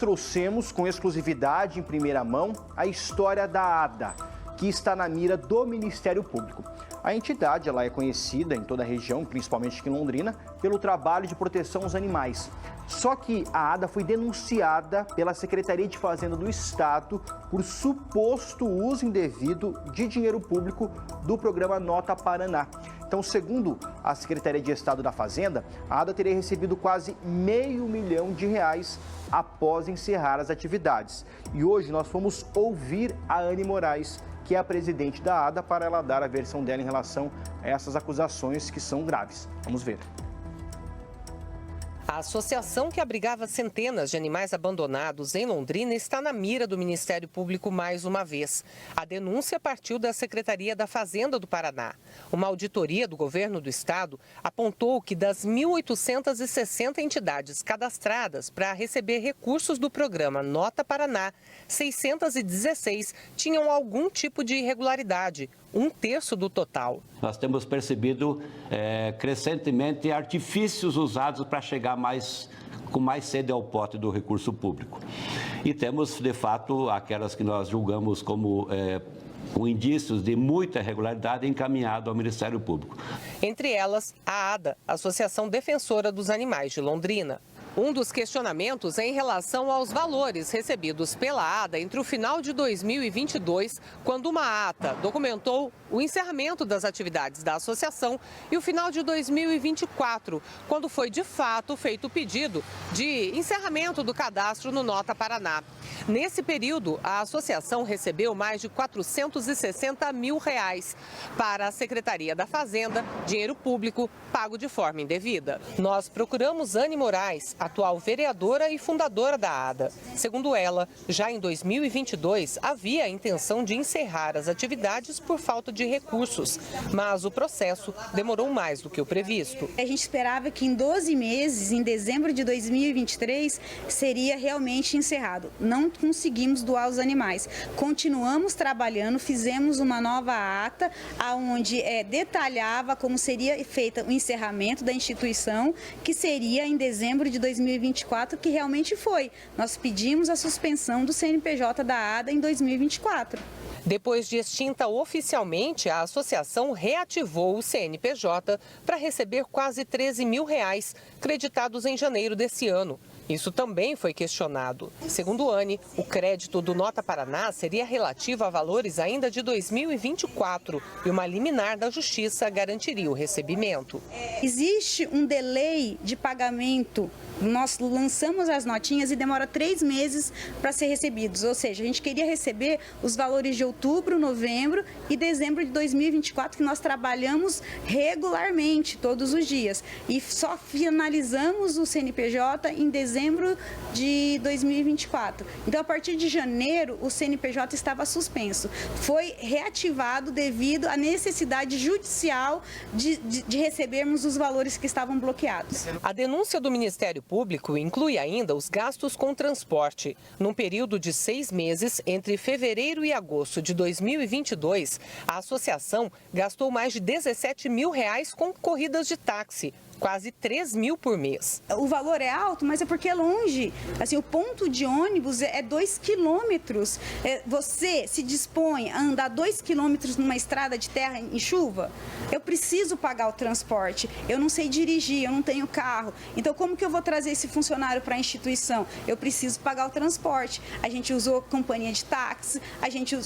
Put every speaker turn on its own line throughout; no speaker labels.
Trouxemos com exclusividade em primeira mão a história da ADA, que está na mira do Ministério Público. A entidade ela é conhecida em toda a região, principalmente aqui em Londrina, pelo trabalho de proteção aos animais. Só que a ADA foi denunciada pela Secretaria de Fazenda do Estado por suposto uso indevido de dinheiro público do programa Nota Paraná. Então, segundo a Secretaria de Estado da Fazenda, a ADA teria recebido quase R$500 mil após encerrar as atividades. E hoje nós fomos ouvir a Anne Moraes, que é a presidente da ADA, para ela dar a versão dela em relação a essas acusações que são graves. Vamos ver.
A associação que abrigava centenas de animais abandonados em Londrina está na mira do Ministério Público mais uma vez. A denúncia partiu da Secretaria da Fazenda do Paraná. Uma auditoria do governo do estado apontou que das 1.860 entidades cadastradas para receber recursos do programa Nota Paraná, 616 tinham algum tipo de irregularidade, 1/3 do total.
Nós temos percebido crescentemente artifícios usados para chegar com mais sede ao pote do recurso público. E temos, de fato, aquelas que nós julgamos como com indícios de muita irregularidade encaminhado ao Ministério Público.
Entre elas, a ADA, Associação Defensora dos Animais de Londrina. Um dos questionamentos é em relação aos valores recebidos pela ADA entre o final de 2022, quando uma ata documentou o encerramento das atividades da associação, e o final de 2024, quando foi de fato feito o pedido de encerramento do cadastro no Nota Paraná. Nesse período, a associação recebeu mais de R$460 mil para a Secretaria da Fazenda, dinheiro público pago de forma indevida. Nós procuramos Anne Moraes, atual vereadora e fundadora da ADA. Segundo ela, já em 2022 havia a intenção de encerrar as atividades por falta de recursos, mas o processo demorou mais do que o previsto.
A gente esperava que em 12 meses, em dezembro de 2023, seria realmente encerrado. Não conseguimos doar os animais. Continuamos trabalhando, fizemos uma nova ata, onde detalhava como seria feito o encerramento da instituição, que seria em dezembro de 2024, que realmente foi. Nós pedimos a suspensão do CNPJ da ADA em 2024.
Depois de extinta oficialmente, a associação reativou o CNPJ para receber quase R$13 mil creditados em janeiro desse ano. Isso também foi questionado. Segundo Anne, o crédito do Nota Paraná seria relativo a valores ainda de 2024 e uma liminar da Justiça garantiria o recebimento.
Existe um delay de pagamento. Nós lançamos as notinhas e demora 3 meses para ser recebidos. Ou seja, a gente queria receber os valores de outubro, novembro e dezembro de 2024, que nós trabalhamos regularmente, todos os dias. E só finalizamos o CNPJ em dezembro de 2024. Então, a partir de janeiro, o CNPJ estava suspenso. Foi reativado devido à necessidade judicial de recebermos os valores que estavam bloqueados.
A denúncia do Ministério Público inclui ainda os gastos com transporte. Num período de 6 meses, entre fevereiro e agosto de 2022, a associação gastou mais de R$17 mil com corridas de táxi. Quase 3 mil por mês.
O valor é alto, mas é porque é longe. Assim, o ponto de ônibus é 2 quilômetros. Você se dispõe a andar 2 quilômetros numa estrada de terra em chuva? Eu preciso pagar o transporte. Eu não sei dirigir, eu não tenho carro. Então, como que eu vou trazer esse funcionário para a instituição? Eu preciso pagar o transporte. A gente usou companhia de táxi, a gente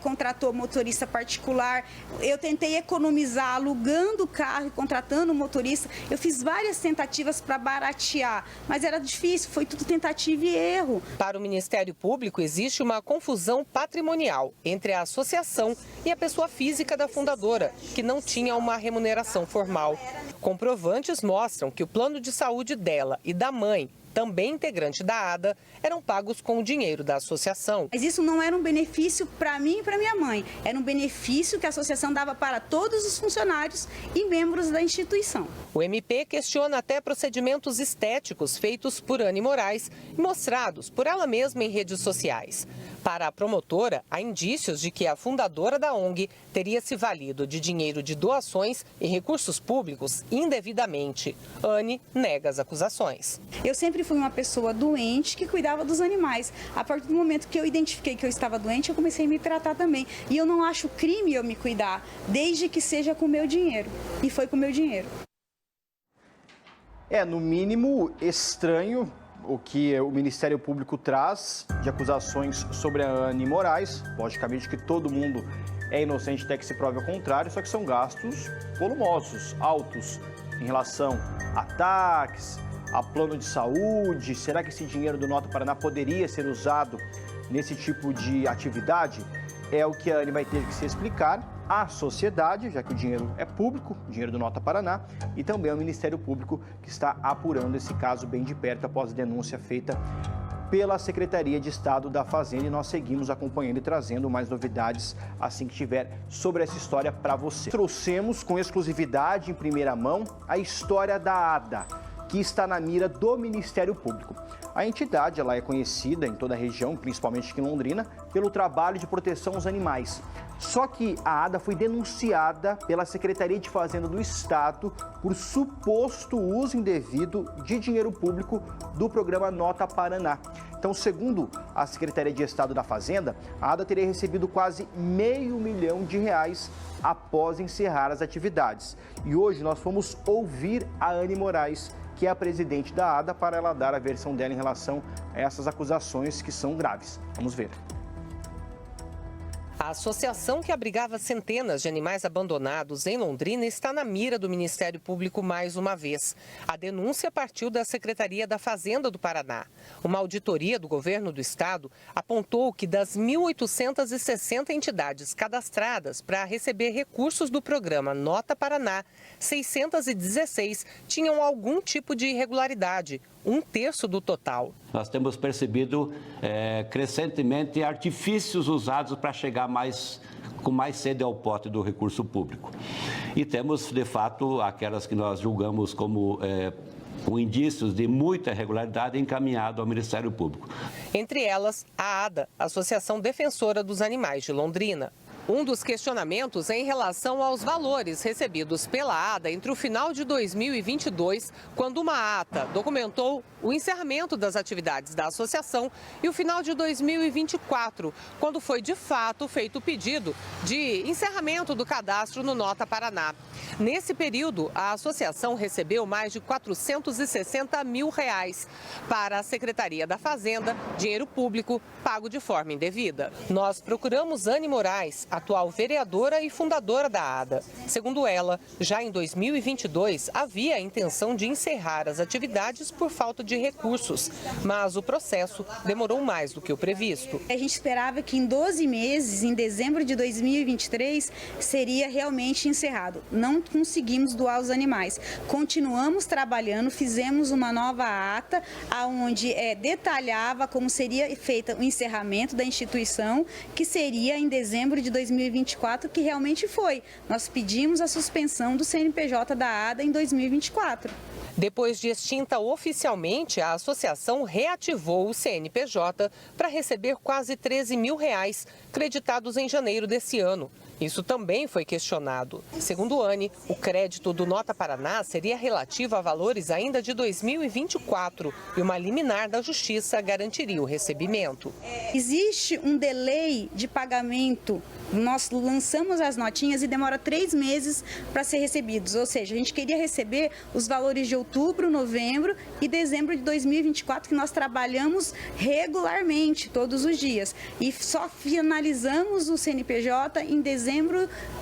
contratou motorista particular. Eu tentei economizar alugando o carro e contratando o motorista. Eu fiz várias tentativas para baratear, mas era difícil, foi tudo tentativa e erro.
Para o Ministério Público, existe uma confusão patrimonial entre a associação e a pessoa física da fundadora, que não tinha uma remuneração formal. Comprovantes mostram que o plano de saúde dela e da mãe, também integrante da ADA, eram pagos com o dinheiro da associação.
Mas isso não era um benefício para mim e para minha mãe, era um benefício que a associação dava para todos os funcionários e membros da instituição.
O MP questiona até procedimentos estéticos feitos por Anne Moraes e mostrados por ela mesma em redes sociais. Para a promotora, há indícios de que a fundadora da ONG teria se valido de dinheiro de doações e recursos públicos indevidamente. Anne nega as acusações.
Eu sempre sempre fui uma pessoa doente que cuidava dos animais. A partir do momento que eu identifiquei que eu estava doente, eu comecei a me tratar também. E eu não acho crime eu me cuidar, desde que seja com o meu dinheiro. E foi com o meu dinheiro.
É, no mínimo, estranho o que o Ministério Público traz de acusações sobre a Anne Moraes. Logicamente que todo mundo é inocente até que se prove o contrário, só que são gastos volumosos, altos, em relação a taxas, a plano de saúde. Será que esse dinheiro do Nota Paraná poderia ser usado nesse tipo de atividade? É o que a Anne vai ter que se explicar à sociedade, já que o dinheiro é público, o dinheiro do Nota Paraná, e também ao Ministério Público, que está apurando esse caso bem de perto após a denúncia feita pela Secretaria de Estado da Fazenda. E nós seguimos acompanhando e trazendo mais novidades assim que tiver sobre essa história para você. Trouxemos com exclusividade, em primeira mão, a história da ADA, que está na mira do Ministério Público. A entidade ela é conhecida em toda a região, principalmente aqui em Londrina, pelo trabalho de proteção aos animais. Só que a ADA foi denunciada pela Secretaria de Fazenda do Estado por suposto uso indevido de dinheiro público do programa Nota Paraná. Então, segundo a Secretaria de Estado da Fazenda, a ADA teria recebido quase R$500 mil após encerrar as atividades. E hoje nós fomos ouvir a Anne Moraes, que é a presidente da ADA, para ela dar a versão dela em relação a essas acusações que são graves. Vamos ver.
A associação que abrigava centenas de animais abandonados em Londrina está na mira do Ministério Público mais uma vez. A denúncia partiu da Secretaria da Fazenda do Paraná. Uma auditoria do governo do estado apontou que das 1.860 entidades cadastradas para receber recursos do programa Nota Paraná, 616 tinham algum tipo de irregularidade, 1/3 do total.
Nós temos percebido crescentemente artifícios usados para chegar com mais sede ao pote do recurso público. E temos, de fato, aquelas que nós julgamos como com indícios de muita irregularidade encaminhado ao Ministério Público.
Entre elas, a ADA, Associação Defensora dos Animais de Londrina. Um dos questionamentos é em relação aos valores recebidos pela ADA entre o final de 2022, quando uma ata documentou o encerramento das atividades da associação, e o final de 2024, quando foi de fato feito o pedido de encerramento do cadastro no Nota Paraná. Nesse período, a associação recebeu mais de R$460 mil para a Secretaria da Fazenda, dinheiro público pago de forma indevida. Nós procuramos Anne Moraes, atual vereadora e fundadora da ADA. Segundo ela, já em 2022 havia a intenção de encerrar as atividades por falta de recursos, mas o processo demorou mais do que o previsto.
A gente esperava que em 12 meses, em dezembro de 2023, seria realmente encerrado. Não conseguimos doar os animais. Continuamos trabalhando, fizemos uma nova ata, onde detalhava como seria feito o encerramento da instituição, que seria em dezembro de 2024, que realmente foi. Nós pedimos a suspensão do CNPJ da ADA em 2024.
Depois de extinta oficialmente, a associação reativou o CNPJ para receber quase R$13 mil creditados em janeiro desse ano. Isso também foi questionado. Segundo Anne, o crédito do Nota Paraná seria relativo a valores ainda de 2024 e uma liminar da Justiça garantiria o recebimento.
Existe um delay de pagamento. Nós lançamos as notinhas e demora 3 meses para ser recebidos. Ou seja, a gente queria receber os valores de outubro, novembro e dezembro de 2024, que nós trabalhamos regularmente, todos os dias. E só finalizamos o CNPJ em dezembro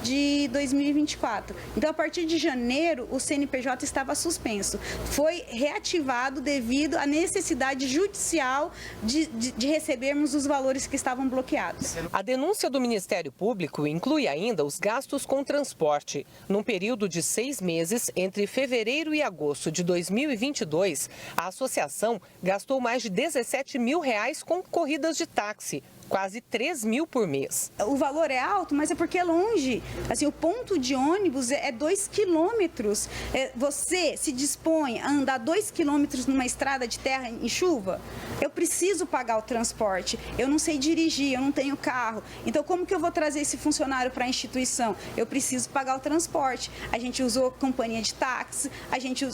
de 2024. Então, a partir de janeiro, o CNPJ estava suspenso. Foi reativado devido à necessidade judicial de recebermos os valores que estavam bloqueados.
A denúncia do Ministério Público inclui ainda os gastos com transporte. Num período de 6 meses, entre fevereiro e agosto de 2022, a associação gastou mais de R$17 mil com corridas de táxi, quase 3 mil por mês.
O valor é alto, mas é porque é longe. Assim, o ponto de ônibus é 2 quilômetros. Você se dispõe a andar 2 quilômetros numa estrada de terra em chuva? Eu preciso pagar o transporte. Eu não sei dirigir, eu não tenho carro. Então, como que eu vou trazer esse funcionário para a instituição? Eu preciso pagar o transporte. A gente usou companhia de táxi, a gente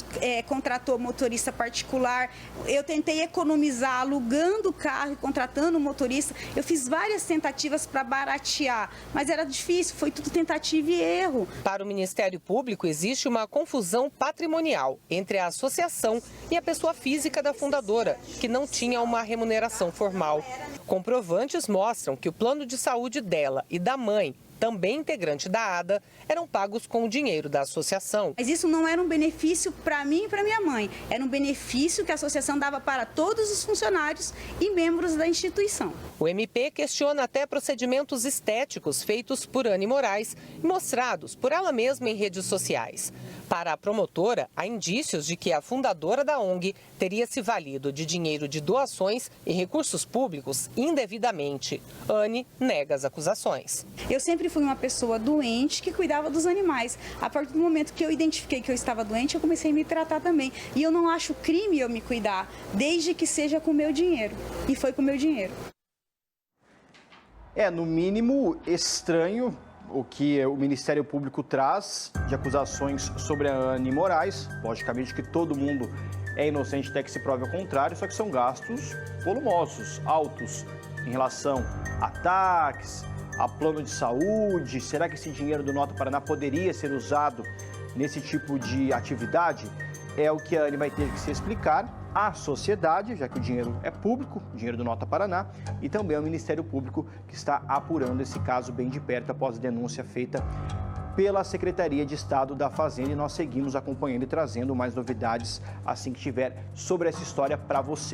contratou motorista particular. Eu tentei economizar alugando o carro e contratando o motorista. Eu fiz várias tentativas para baratear, mas era difícil, foi tudo tentativa e erro.
Para o Ministério Público, existe uma confusão patrimonial entre a associação e a pessoa física da fundadora, que não tinha uma remuneração formal. Comprovantes mostram que o plano de saúde dela e da mãe, também integrante da ADA, eram pagos com o dinheiro da associação.
Mas isso não era um benefício para mim e para minha mãe. Era um benefício que a associação dava para todos os funcionários e membros da instituição.
O MP questiona até procedimentos estéticos feitos por Anne Moraes e mostrados por ela mesma em redes sociais. Para a promotora, há indícios de que a fundadora da ONG teria se valido de dinheiro de doações e recursos públicos indevidamente. Anne nega as acusações.
Eu sempre fui uma pessoa doente que cuidava dos animais. A partir do momento que eu identifiquei que eu estava doente, eu comecei a me tratar também. E eu não acho crime eu me cuidar, desde que seja com o meu dinheiro. E foi com o meu dinheiro.
É, no mínimo, estranho o que o Ministério Público traz de acusações sobre a Anne Moraes. Logicamente que todo mundo é inocente até que se prove o contrário, só que são gastos volumosos, altos, em relação a taxas, a plano de saúde. Será que esse dinheiro do Nota Paraná poderia ser usado nesse tipo de atividade? É o que a Anne vai ter que se explicar à sociedade, já que o dinheiro é público, o dinheiro do Nota Paraná, e também ao Ministério Público, que está apurando esse caso bem de perto após a denúncia feita pela Secretaria de Estado da Fazenda. E nós seguimos acompanhando e trazendo mais novidades assim que tiver sobre essa história para você.